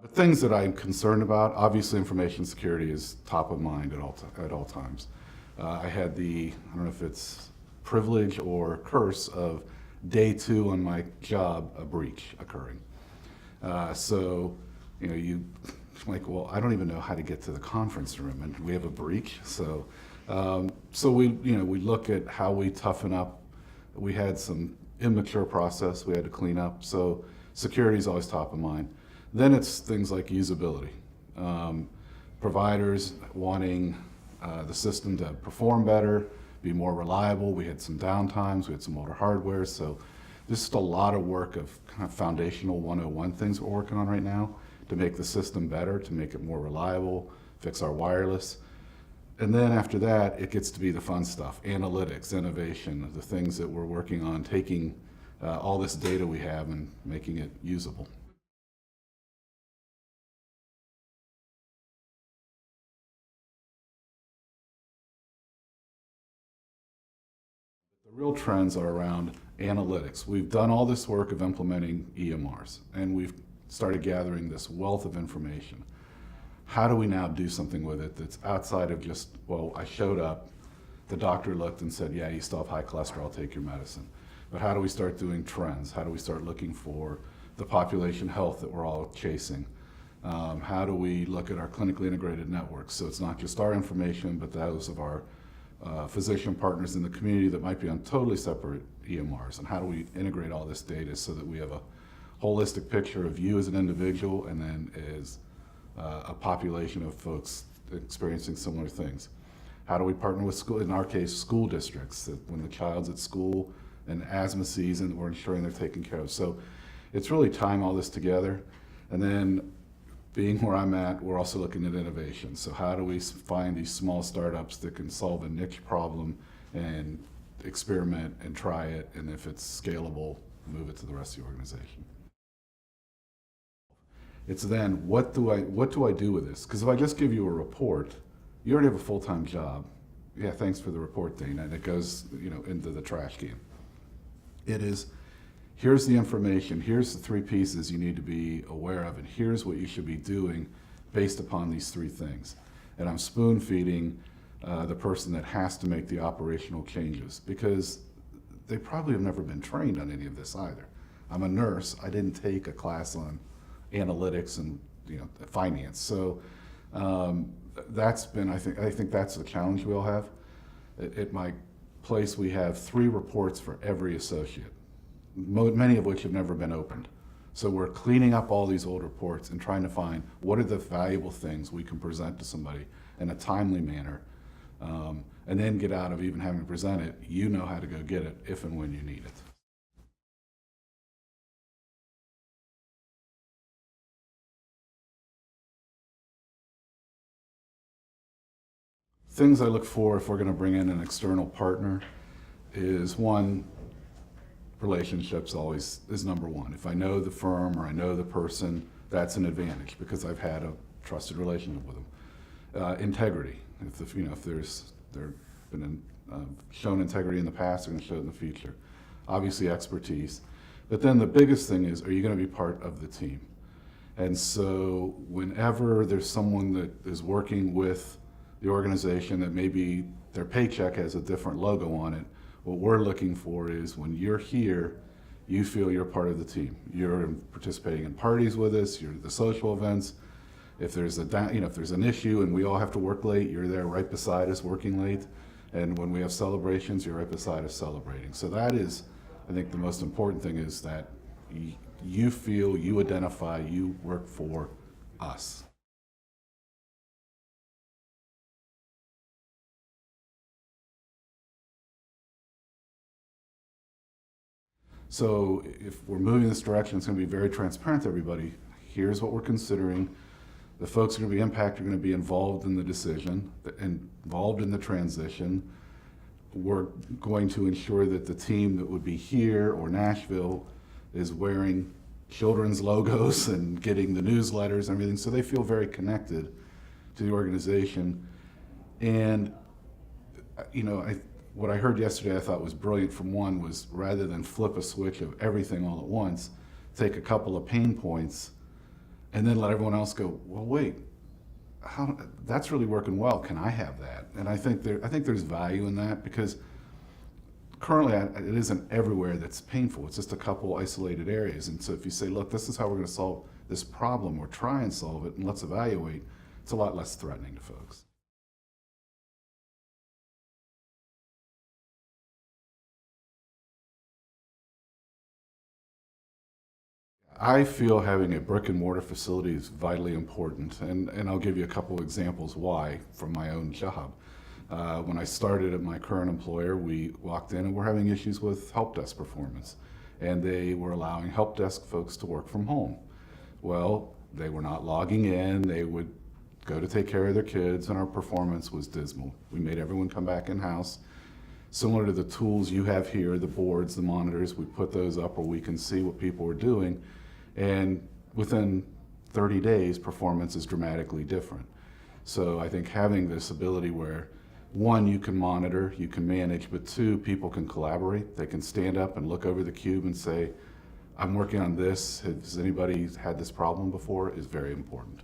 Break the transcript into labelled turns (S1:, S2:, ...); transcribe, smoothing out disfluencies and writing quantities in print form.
S1: But things that I'm concerned about, obviously information security is top of mind at all times. I had I don't know if it's privilege or curse of day 2 on my job, a breach occurring. So, you like, well, I don't even know how to get to the conference room, and we have a breach. So we look at how we toughen up. We had some immature process we had to clean up. So security is always top of mind. Then it's things like usability. Providers wanting the system to perform better, be more reliable. We had some downtimes, we had some older hardware. So there's just a lot of work of kind of foundational 101 things we're working on right now to make the system better, to make it more reliable, fix our wireless. And then after that, it gets to be the fun stuff, analytics, innovation, the things that we're working on, taking all this data we have and making it usable. The real trends are around analytics. We've done all this work of implementing EMRs, and we've started gathering this wealth of information. How do we now do something with it that's outside of just, well, I showed up, the doctor looked and said, yeah, you still have high cholesterol, take your medicine. But how do we start doing trends? How do we start looking for the population health that we're all chasing? How do we look at our clinically integrated networks? So it's not just our information, but those of our physician partners in the community that might be on totally separate EMRs. And how do we integrate all this data so that we have a holistic picture of you as an individual and then as a population of folks experiencing similar things? How do we partner with school, in our case, school districts, that when the child's at school and asthma season, we're ensuring they're taken care of. So it's really tying all this together. And then being where I'm at, we're also looking at innovation. So how do we find these small startups that can solve a niche problem and experiment and try it, and if it's scalable, move it to the rest of the organization. It's then, what do I do with this? Because if I just give you a report, you already have a full-time job. Yeah, thanks for the report, Dana, and it goes into the trash can. It is, here's the information, here's the 3 pieces you need to be aware of, and here's what you should be doing based upon these 3 things. And I'm spoon feeding the person that has to make the operational changes, because they probably have never been trained on any of this either. I'm a nurse, I didn't take a class on analytics and finance. So that's been, I think that's the challenge we all have. At my place, we have 3 reports for every associate, many of which have never been opened. So we're cleaning up all these old reports and trying to find what are the valuable things we can present to somebody in a timely manner, and then get out of even having to present it. You know how to go get it if and when you need it. Things I look for if we're going to bring in an external partner is, one, relationships always is number one. If I know the firm or I know the person, that's an advantage because I've had a trusted relationship with them. Integrity. If they've been shown integrity in the past, they're going to show it in the future. Obviously expertise. But then the biggest thing is, are you going to be part of the team? And so whenever there's someone that is working with the organization that maybe their paycheck has a different logo on it, what we're looking for is when you're here, you feel you're part of the team. You're participating in parties with us, you're at the social events. If there's if there's an issue and we all have to work late, you're there right beside us working late. And when we have celebrations, you're right beside us celebrating. So that is, I think the most important thing is that you feel, you identify, you work for us. So if we're moving in this direction, it's going to be very transparent to everybody. Here's what we're considering. The folks who are going to be impacted are going to be involved in the decision, involved in the transition. We're going to ensure that the team that would be here or Nashville is wearing children's logos and getting the newsletters and everything, so they feel very connected to the organization. And what I heard yesterday I thought was brilliant from one was, rather than flip a switch of everything all at once, take a couple of pain points and then let everyone else go, well, wait, how, that's really working well. Can I have that? And I think there's value in that, because currently it isn't everywhere that's painful. It's just a couple isolated areas. And so if you say, look, this is how we're going to solve this problem, or try and solve it, and let's evaluate, it's a lot less threatening to folks. I feel having a brick and mortar facility is vitally important, and I'll give you a couple examples why from my own job. When I started at my current employer, we walked in and we're having issues with help desk performance, and they were allowing help desk folks to work from home. Well, they were not logging in, they would go to take care of their kids, and our performance was dismal. We made everyone come back in-house. Similar to the tools you have here, the boards, the monitors, we put those up where we can see what people are doing, and within 30 days, performance is dramatically different. So I think having this ability where, one, you can monitor, you can manage, but two, people can collaborate. They can stand up and look over the cube and say, I'm working on this. Has anybody had this problem before? Is very important.